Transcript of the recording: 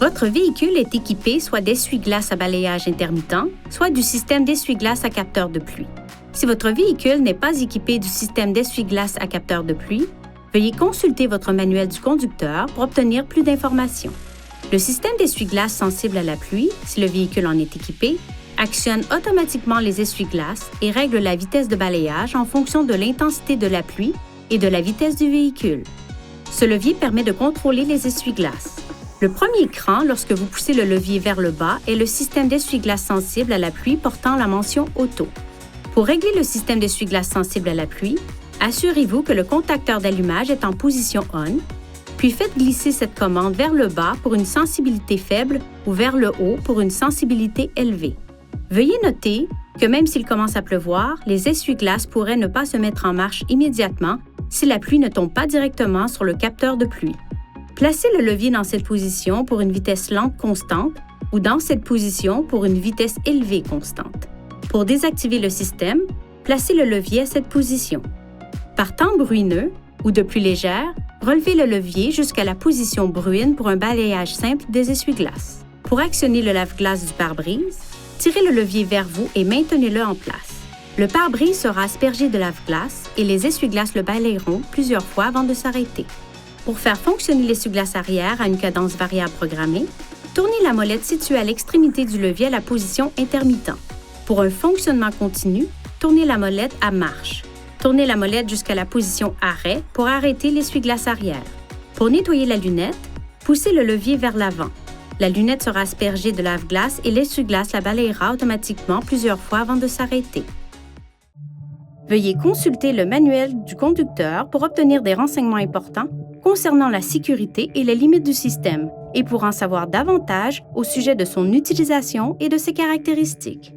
Votre véhicule est équipé soit d'essuie-glaces à balayage intermittent, soit du système d'essuie-glaces à capteur de pluie. Si votre véhicule n'est pas équipé du système d'essuie-glaces à capteur de pluie, veuillez consulter votre manuel du conducteur pour obtenir plus d'informations. Le système d'essuie-glaces sensible à la pluie, si le véhicule en est équipé, actionne automatiquement les essuie-glaces et règle la vitesse de balayage en fonction de l'intensité de la pluie et de la vitesse du véhicule. Ce levier permet de contrôler les essuie-glaces. Le premier écran, lorsque vous poussez le levier vers le bas, est le système d'essuie-glaces sensible à la pluie portant la mention « Auto ». Pour régler le système d'essuie-glaces sensible à la pluie, assurez-vous que le contacteur d'allumage est en position « On », puis faites glisser cette commande vers le bas pour une sensibilité faible ou vers le haut pour une sensibilité élevée. Veuillez noter que même s'il commence à pleuvoir, les essuie-glaces pourraient ne pas se mettre en marche immédiatement si la pluie ne tombe pas directement sur le capteur de pluie. Placez le levier dans cette position pour une vitesse lente constante ou dans cette position pour une vitesse élevée constante. Pour désactiver le système, placez le levier à cette position. Par temps bruineux ou de pluie légère, relevez le levier jusqu'à la position bruine pour un balayage simple des essuie-glaces. Pour actionner le lave-glace du pare-brise, tirez le levier vers vous et maintenez-le en place. Le pare-brise sera aspergé de lave-glace et les essuie-glaces le balayeront plusieurs fois avant de s'arrêter. Pour faire fonctionner l'essuie-glace arrière à une cadence variable programmée, tournez la molette située à l'extrémité du levier à la position intermittent. Pour un fonctionnement continu, tournez la molette à marche. Tournez la molette jusqu'à la position arrêt pour arrêter l'essuie-glace arrière. Pour nettoyer la lunette, poussez le levier vers l'avant. La lunette sera aspergée de lave-glace et l'essuie-glace la balayera automatiquement plusieurs fois avant de s'arrêter. Veuillez consulter le manuel du conducteur pour obtenir des renseignements importants concernant la sécurité et les limites du système et pour en savoir davantage au sujet de son utilisation et de ses caractéristiques.